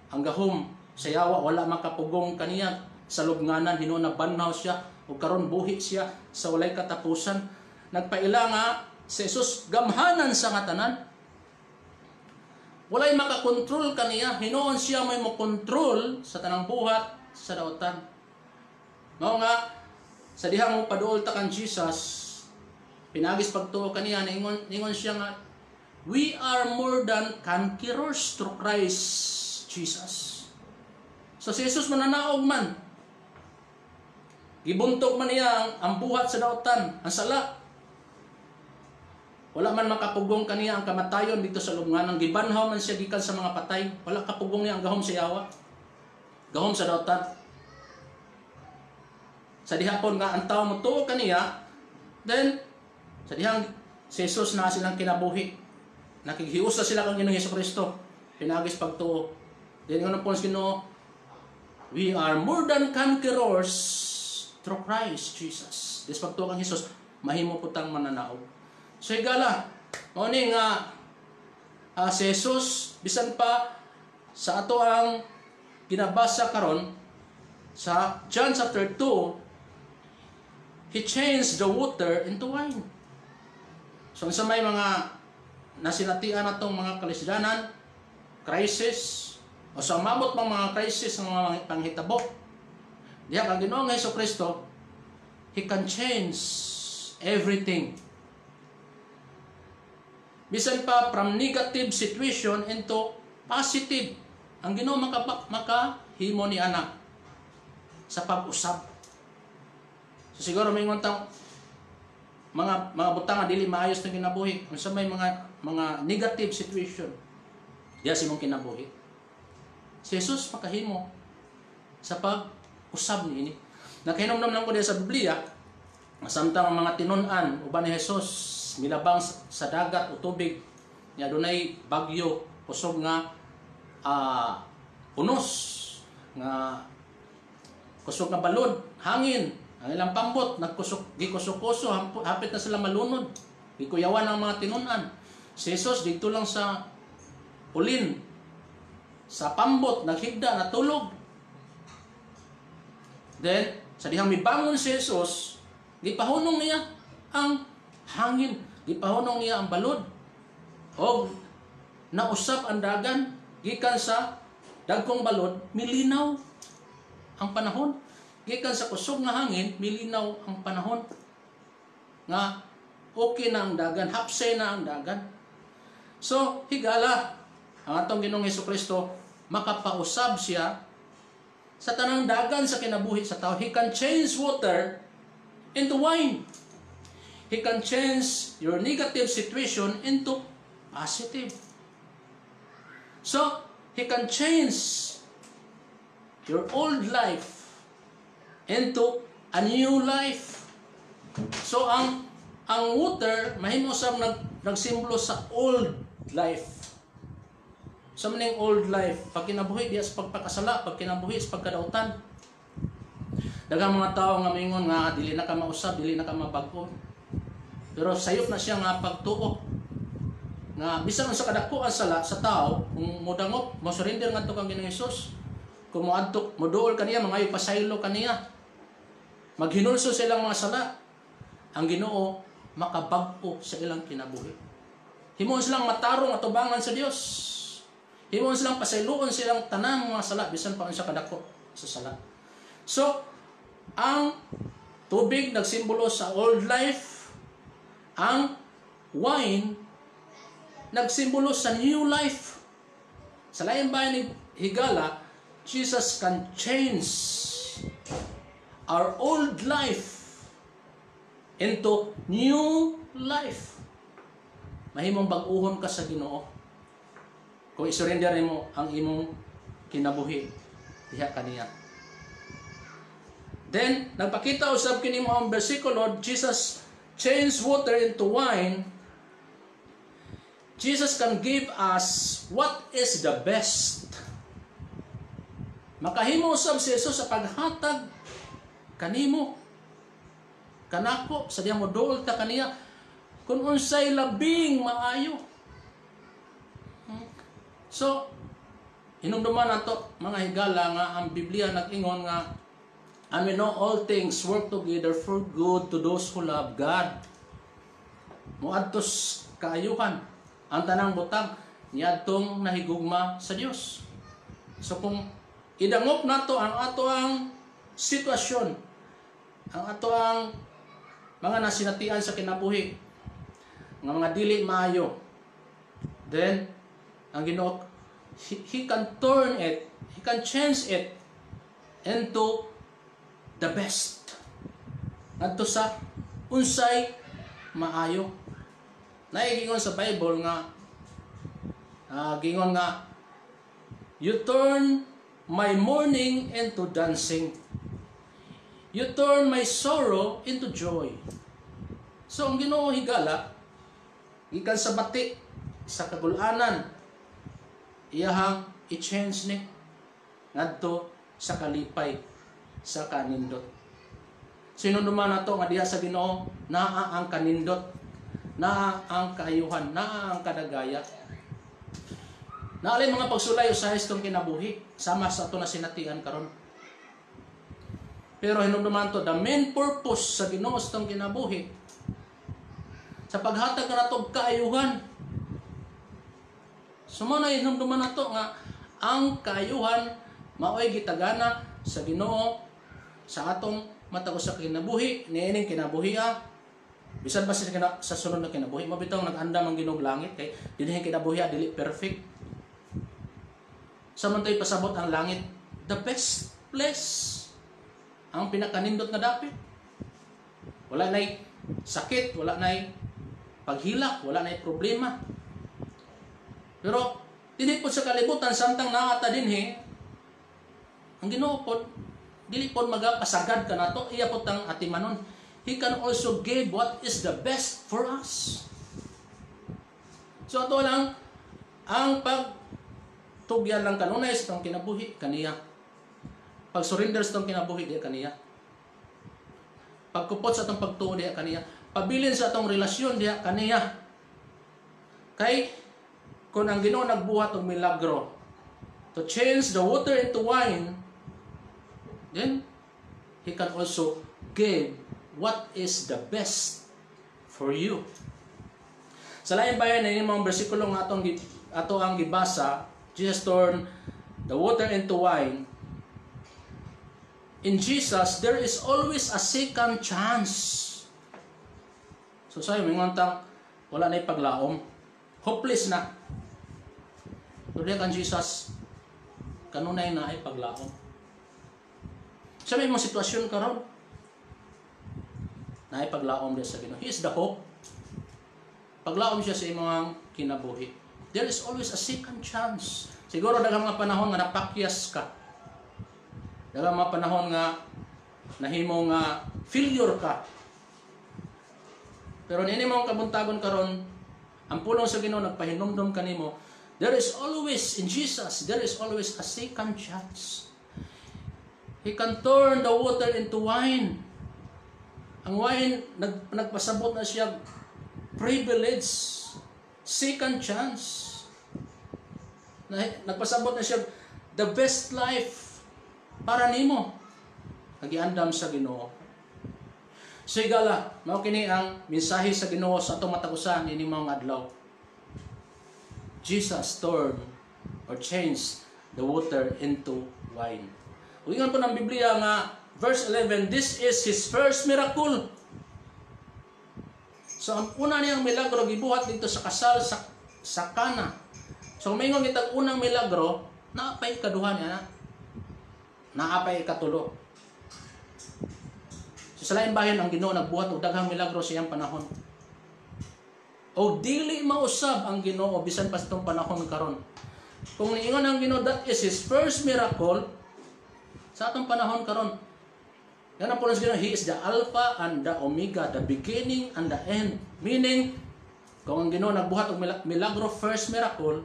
Speaker 1: ang gahom sa yawa wala makapugong kaniya sa lubnganan, hinuon na banhaw siya ug karon buhi siya sa walay katapusan. Nagpaila nga si Jesus gamhanan sa ngatanan. Walay makakontrol kaniya, hinuon siya may makontrol sa tanang buhat sa daotan. Mao nga sa dihang mo paduol ta kan Jesus, pinagis pagtuo kaniya ningon siya nga we are more than conquerors through Christ Jesus. So si Jesus mananaog man, gibuntog man niya ang buhat sa daotan, ang sala. Wala man makapugong kaniya ang kamatayon dito sa lubnganan. Gibanhaw man siya gikan sa mga patay. Wala kapugong niya ang gahom sa yawa, gahom sa daotan. Sa dihapon nga ang tao mo tuo kaniya, then sa dihang si Jesus na silang kinabuhi. Nakighius na sila kang Ginoong Hesukristo. Pinagis pagtuo. Then yun ang po Ginoo, we are more than conquerors through Christ Jesus. Dis pagtuo kang Jesus, mahimo putang mananaog. So higala, mao ni nga si Jesus bisan pa sa ato ang ginabasa karon sa John chapter 2, he changed the water into wine. So sa may mga nasinatian natong mga kalisdanan, crisis, o sa mamot mga crisis ng mga panghitabo, diha kang Ginoong Hesukristo, he can change everything. Bisan pa from negative situation into positive. Ang Ginoo makahimo ni ana sa pag-usab. So siguro may ngontang mga butang nga dili maayos na kinabuhi. Unsa may mga negative situation diya si mong kinabuhi. Si Jesus makahimo sa pag-usab niini. Nakahinom-nom lang ko diya sa Biblia, samtang ang mga tinun-an uban ni Jesus milabang sa dagat o tubig nya dunay bagyo kusog nga unos nga kusog nga balod hangin ang ilang pambot gikusok-kuso hapit na sila malunod, gikuyawan ang mga tinun-an. Si Jesus dito lang sa ulin sa pambot naghigda natulog. Then sa dihang mibangon si Jesus, gipahunong niya ang hangin, gipahunong niya ang balod, o nausap ang dagan, gikan sa dagkong balod, milinaw ang panahon. Gikan sa kusog nga hangin, milinaw ang panahon. Nga okay na ang dagan, hapsay na ang dagan. So higala ang atong Ginoong Hesukristo makapausab siya sa tanang dagan sa kinabuhi sa tao. He can change water into wine. He can change your negative situation into positive. So, He can change your old life into a new life. So, ang water, mahimo usab nagsimbolo sa old life. Sa maning old life, pag kinabuhi diya sa pagpakasala, pag kinabuhi sa pagkadautan. Daghang mga tao nga mingon nga dili na ka mausab, dili na ka mabag-o. Pero sayop na siya nga pagtuo. Nga bisan sa kadakuan sala sa tao, kung modangop, mo surrender ngadto kang Ginoong Hesus. Kung moadto, moduol kaniya, mangayo pasaylo kaniya. Maghinulso silang mga sala. Ang Ginoo makabag-o sa ilang kinabuhi. Himon silang matarong at tubangan sa Dios. Himon silang pasayloon silang tanang mga sala bisan pa sa kadako sa sala. So, ang tubig nagsimbolo sa old life, ang wine nagsimbolo sa new life. Sa lain bayan ni higala, Jesus can change our old life into new life. Mahimong bag-uhon ka sa Ginoo kung isurrender mo ang imong kinabuhi diha kaniya. Then nagpakita usab kini mo ang bersikulo, Jesus changed water into wine. Jesus can give us what is the best. Makahimo usab si Jesus sa paghatag kanimo, kanako, sa diya mo dool ta kaniya kung unsay labing maayo. So, hinumduman nato mga higala nga ang Biblia nag-ingon nga, and we know all things work together for good to those who love God. Muadtos kaayuhan ang tanang butang niadtong nahigugma sa Dios. So kung idangop nato ang ato ang sitwasyon, ang ato ang mga nasinatian sa kinabuhi, nga mga dili maayo, then ang Ginoo, He can turn it, He can change it into the best. Adto sa unsay maayo. Naigingon sa Bible nga, gingon nga, you turn my mourning into dancing. You turn my sorrow into joy. So ang Ginoo higala, gikan sa bati, sa kagulanan, iyahang i-change ni ngadto sa kalipay, sa kanindot. Sino naman nato nga diha sa Ginoo, naa ang kanindot, naa ang kaayuhan, naa ang kadagaya. Naalay mga pagsulay sa histong kinabuhi, sama sa ato na sinatian karon. Pero hinumduman to, the main purpose sa Ginoo sa itong kinabuhi, sa paghatag na ito kaayuhan. Sumana hinumduman na ito nga, ang kaayuhan, maoy gitagana sa Ginoo, sa atong matagos sa kinabuhi, niining kinabuhi bisan pa sa sunod na kinabuhi, mabitaw nag-andam ang Ginoong langit, kay dili kinabuhi dili perfect. Samantoy pasabot ang langit, the best place. Ang pinakanindot na dapit. Wala na'y sakit, wala na'y paghilak, wala na'y problema. Pero, dili po sa kalibutan, samtang naata din ang Ginoo po, dili po magapasagad ka na to, iya po tang atimanon. He can also give what is the best for us. So, ito lang, ang pagtugyan lang kanunay sa itong kinabuhi, kaniya. Pag surrender sa itong kinabuhi, diya kaniya. Pagkupot sa itong pagtuo, diya kaniya. Pabilin sa itong relasyon, diya kaniya. Kay, kung ang Ginoo nagbuhat ng milagro, to change the water into wine, then, He can also give what is the best for you. Sa lain bayan na mga bersikulo nga ato ang gibasa, Jesus turned the water into wine. In Jesus, there is always a second chance. So sa'yo, may ngantang wala na ipaglaom. Hopeless na. Pero kan Jesus kanunay na ay paglaom. Sa may mga sitwasyon karon na ay paglaom dia sa Ginoo. He is the hope. Paglaom siya sa imong kinabuhi. There is always a second chance. Siguro daghang mga panahon nga napakyas ka. Daghang mga panahon nga nahimo nga failure ka. Pero nini mong kabuntagon karon, ang pulong sa Ginoo nagpahinumdom kanimo. There is always in Jesus, there is always a second chance. He can turn the water into wine. Ang wine nagpasabot na siya privilege, second chance. Nagpasabot na siya the best life para nimo. Nagiandam sa Ginoo. So igala, mao kini ang mensahe sa Ginoo sa atong matagusan ini mga adlaw. Jesus turned or changed the water into wine. Uingon po ng Biblia nga verse 11, this is His first miracle. So ang una niyang milagro gibuhat dito sa kasal sa Cana. So maingon kitag unang milagro, naapay kaduha niya na. Naapay katulo. So sa lain bahin ang Ginoo nagbuhat og daghang milagro sa iyang panahon. O dili mausab ang Ginoo bisan pa sa itong panahon karon. Kung niingon ang Ginoo that is His first miracle sa atong panahon karon. Yan ang pulos Ginoo, He is the Alpha and the Omega, the beginning and the end. Meaning, kung ang Ginoo nagbuhat og milagro, first miracle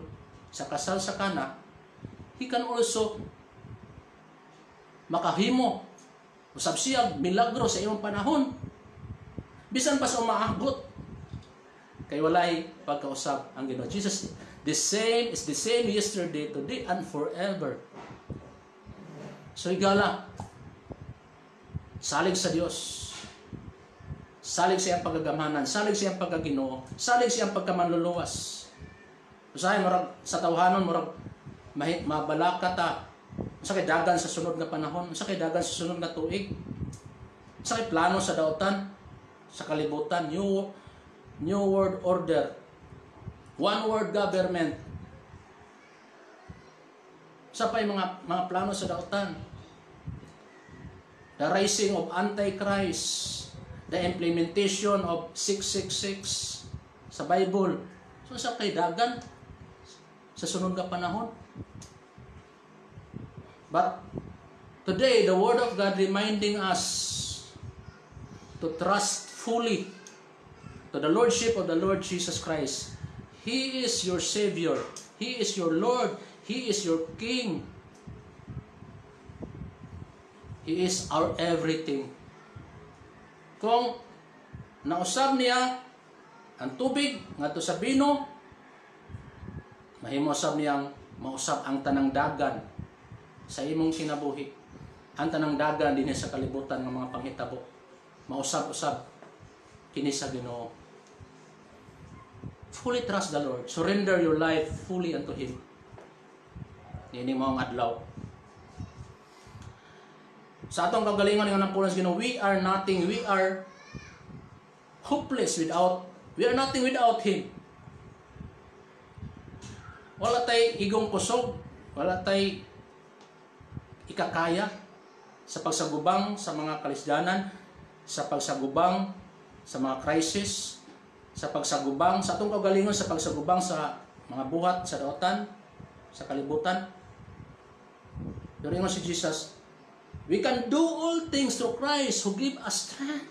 Speaker 1: sa kasal sa Cana, He can also makahimo usab siya milagro sa imong panahon. Bisan pa sa umaabot. Kay walay pagkausab ang Ginoo. Jesus is the same yesterday, today, and forever. So igala, salig sa Dios. Salig sa iyang pagagamanan, salig sa iyang pagkaginoo, salig sa iyang pagkamanluluwas. Usahay murag sa tawhanon murag mabalaka ta. Sa kay dagan sa sunod nga panahon, sa kay dagan sa sunod nga tuig. Sa kay plano sa daotan, sa kalibutan, New World Order, One World Government. Sa pay mga plano sa daotan. The rising of Antichrist, the implementation of 666 sa Bible. So sa kay dagan sa sunod nga panahon. But today the Word of God reminding us to trust fully to the Lordship of the Lord Jesus Christ. He is your Savior. He is your Lord. He is your King. He is our everything. Kung nausab niya ang tubig ngadto sa bino, mahimo usab niyang mausab ang tanang dagan sa imong kinabuhi. Ang tanang dagan dinhi sa kalibutan ng mga panghitabo. Mausab-usab kini sa Ginoo. Fully trust the Lord. Surrender your life fully unto Him. Ini mo ang adlaw. Sa atong kagalingon nga ng pulos Ginoo, we are nothing. We are hopeless without. We are nothing without Him. Wala tay igong kusog, wala tay ikakaya sa pagsagubang sa mga kalisdanan, sa pagsagubang sa mga crisis, sa pagsagubang sa atong kagalingon sa pagsagubang sa mga buhat sa daotan, sa kalibutan. Pero ingon si Jesus, we can do all things through Christ who give us strength.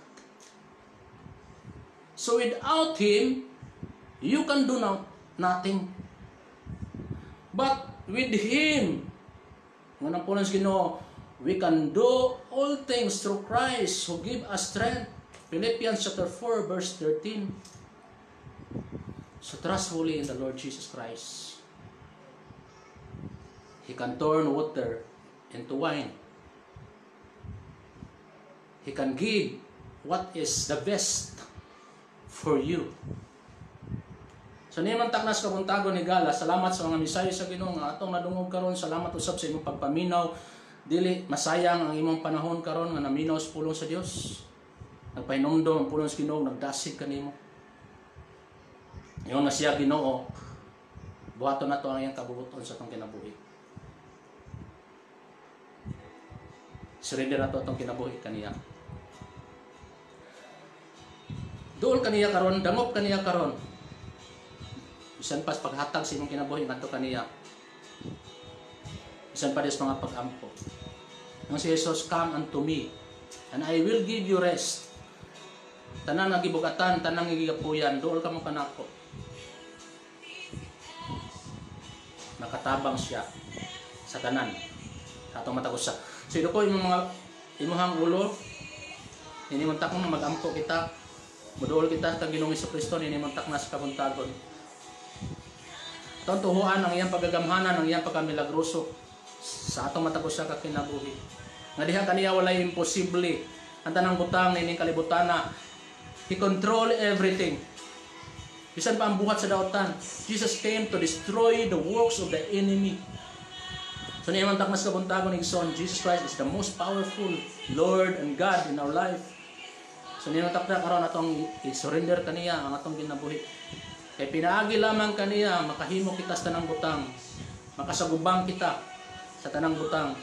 Speaker 1: So without Him, you can do nothing. But with Him, ngunang po ng Ginoo, we can do all things through Christ who give us strength. Philippians chapter 4 verse 13. So trust fully in the Lord Jesus Christ. He can turn water into wine. He can give what is the best for you. So niman taknas kabuntagon ni Gala, salamat sa mga misayo sa Ginoo nga atong nadungog karon. Salamat usab sa imong pagpaminaw. Dili masayang ang imong panahon karon nga naminaw sa pulong sa Dios. Nagpahinumdom ang pulong sa Ginoo, nagdasig kanimo. Ingon na siya Ginoo, Buhaton na to ang iyang kabubuton sa itong kinabuhi. Surrender na to itong kinabuhi kaniya. Dool kaniya karon, dangop kaniya karon. Bisan pas paghatag sa imong kinabuhi ngadto kaniya. Bisan pa des mga pag-ampo. Ang si Jesus, come unto me, and I will give you rest. Tanan nga gibugatan, tanan nga gigapuyan, dool ka mo kanako. Nakatabang siya sa tanan. Atong matagos sa. So ko imong mga imuhang ulo, inimuntak mo magampo kita. Muduol kita kang Ginoong Hesukristo, inimuntak na sa kabuntagon. Itong tuhuan ang iyang pagagamhanan, ang iyang pagkamilagroso sa atong matagos sa kakinabuhi. Nga diha kaniya walay imposible. Ang tanang butang nining kalibutana, He control everything. Bisan pa ang buhat sa daotan, Jesus came to destroy the works of the enemy. So niya man takmas kabuntagon ng Son, Jesus Christ is the most powerful Lord and God in our life. So niya man takda karon atong i-surrender kaniya ang atong kinabuhi. Kay pinaagi lamang kaniya makahimo kita sa tanang butang. Makasagubang kita sa tanang butang.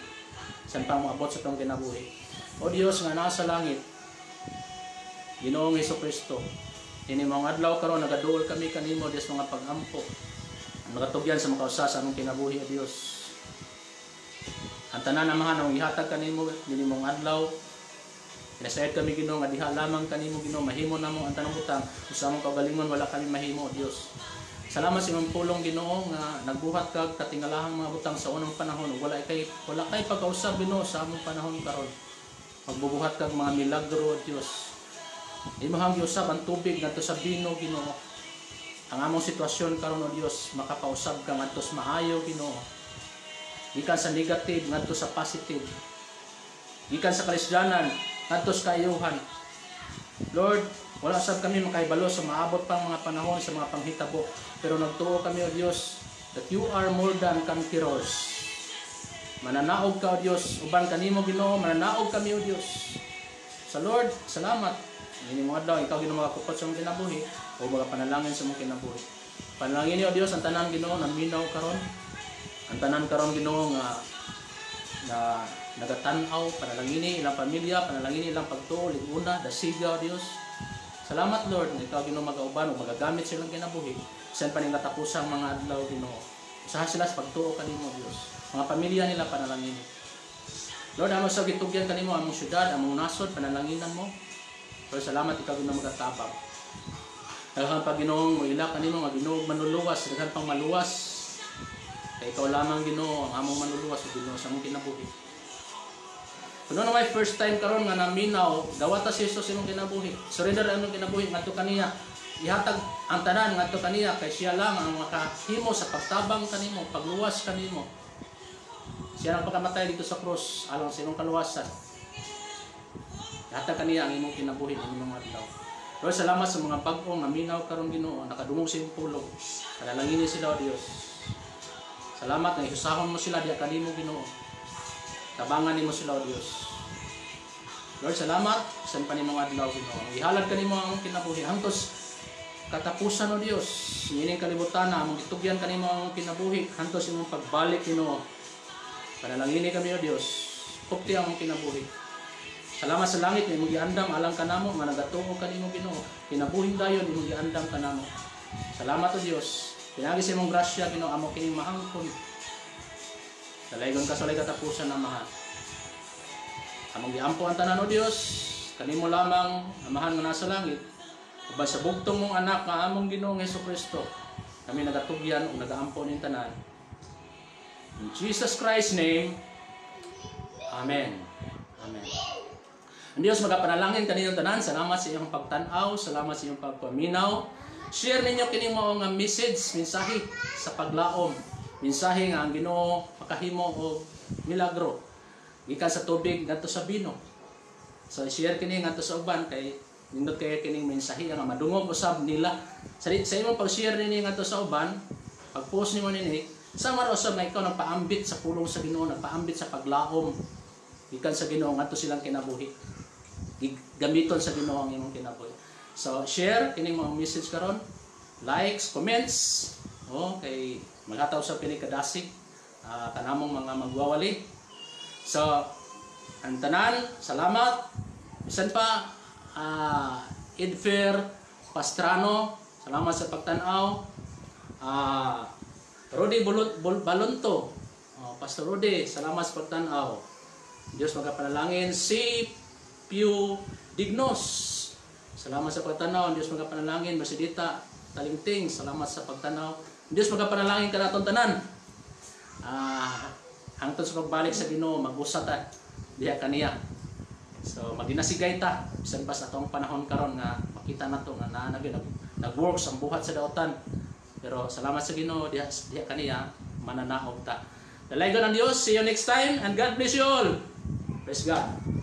Speaker 1: San pa moabot sa atong kinabuhi. O Dios nga nasa langit, Ginoong Hesukristo, ini mga adlaw karon nagaduol kami kanimo Dios mga pag-ampo. Ang nagatugyan sa makausa sa among kinabuhi o Dios. Ang tanan namahan ang ihatag kanimo dinhi mong adlaw. Pinasayad kami Ginoo nga diha lamang kanimo Ginoo mahimo namo ang tanang butang usa mong kaugalingon wala kami mahimo o Dios. Salamat sa imong pulong Ginoo nga nagbuhat kag katingalahang mga butang sa unang panahon wala kay pagkausab Ginoo sa among panahon karon. Magbubuhat kag mga milagro o Dios. Imahang giusab ang tubig ngadto sa bino Ginoo. Ang among sitwasyon karon o Dios makapausab ka ngadto sa maayo Ginoo. Gikan sa negative ngadto sa positive. Gikan sa Kristiyanan ngadto sa kaayuhan. Lord, wala sab kami makaibalo sa maabot pang mga panahon sa mga panghitabo, pero nagtuo kami o Dios that you are more than conquerors. Mananaog ka o Dios, uban kanimo Ginoo, mananaog kami o Dios. Sa Lord, salamat. Ini mga adlaw ikaw Ginoo makakupot sa mong kinabuhi o mga panalangin sa mong kinabuhi. Panalangin niyo Dios ang tanan Ginoo na minaw karon. Ang tanan karon Ginoo nga na nagatanaw, panalangin ilang pamilya, panalangin ilang pagtuo, liguna, dasiga o Dios. Salamat Lord nga ikaw Ginoo magauban o magagamit silang kinabuhi. Sen pa ning katapusang mga adlaw Ginoo. Usaha sila sa pagtuo kanimo Dios. Mga pamilya nila panalangin. Lord, amo sa gitugyan kanimo among syudad, among nasod panalanginan mo. Pero salamat ikaw Ginoo magatabang. Daghang pag Ginoo mo ila kanimo nga Ginoo manuluwas, daghang pang maluwas. Kay ikaw lamang Ginoo ang among manuluwas o Ginoo sa among kinabuhi. Kuno na may first time karon nga naminaw, dawata si Jesus imong kinabuhi. Surrender ang kinabuhi ngadto kaniya. Ihatag ang tanan ngadto kaniya kay siya lang ang makahimo sa pagtabang kanimo, pagluwas kanimo. Siya ang pagkamatay dito sa cross alang sa imong kaluwasan. Ihatag kaniya ang imong kinabuhi ang imong adlaw. Lord, salamat sa mga bag-o nga minaw karon Ginoo, nakadungog sa imong pulong. Panalangin sila o Dios. Salamat nga ihusahon mo sila diha kanimo Ginoo. Tabangan nimo sila o Dios. Lord, salamat sa panimong adlaw Ginoo. Ihalad kanimo ang kinabuhi hantos katapusan o Dios. Nining kalibutan among gitugyan kanimo ang kinabuhi hantos imong pagbalik Ginoo. Panalangin kami o Dios. Kupti ang kinabuhi. Salamat sa langit nga imong giandam alang kanamo nga nagatuo kanimo Ginoo. Kinabuhing dayon imong giandam kanamo. Salamat o Dios. Pinagi sa imong grasya Ginoo amo kining mahangkon. Dalaygon ka sa walay katapusan amahan. Among giampo ang tanan o Dios, kanimo lamang amahan nga nasa langit. Uban sa bugtong mong anak nga among Ginoong Hesukristo, kami nagatugyan o nagaampo ning tanan. In Jesus Christ's name, Amen. Amen. Ang Diyos magapanalangin kaninyong tanan. Salamat sa iyong pagtanaw, salamat sa iyong pagpaminaw. Share ninyo kini mo nga message, mensahe sa paglaom. Mensahe nga ang Ginoo makahimo og milagro. Gikan sa tubig ngadto sa bino. So share kini ngadto sa uban kay nindot kay kining mensahe nga madungog usab nila. Sa imong pag-share nini ngadto sa uban, pag-post nimo nini, sama ra usab na ikaw nagpaambit sa pulong sa Ginoo, nagpaambit sa paglaom. Gikan sa Ginoo ngadto silang kinabuhi. Gamiton sa Ginoo ang imong kinabuhi. So share kining mga message karon, likes, comments, kay magataw sa pinikadasig kanamong mga magwawali. So ang tanan, salamat. Bisan pa Edfer Pastrano, salamat sa pagtanaw. Rudy Balonto, Pastor Rudy, salamat sa pagtanaw. Diyos magapanalangin. Si Pew Dignos, salamat sa pagtanaw. Diyos magapanalangin. Masidita Talingting, salamat sa pagtanaw. Diyos magapanalangin kanatong tanan. Hangtod sa pagbalik sa Ginoo, mag-usat diha kaniya. So magdinasigay ta bisan pa sa atong panahon karon nga makita nato nga nag-work ang buhat sa daotan. Pero salamat sa Ginoo diha kaniya mananaog ta. Dalaygon ang Dios. See you next time and God bless you all. Praise God.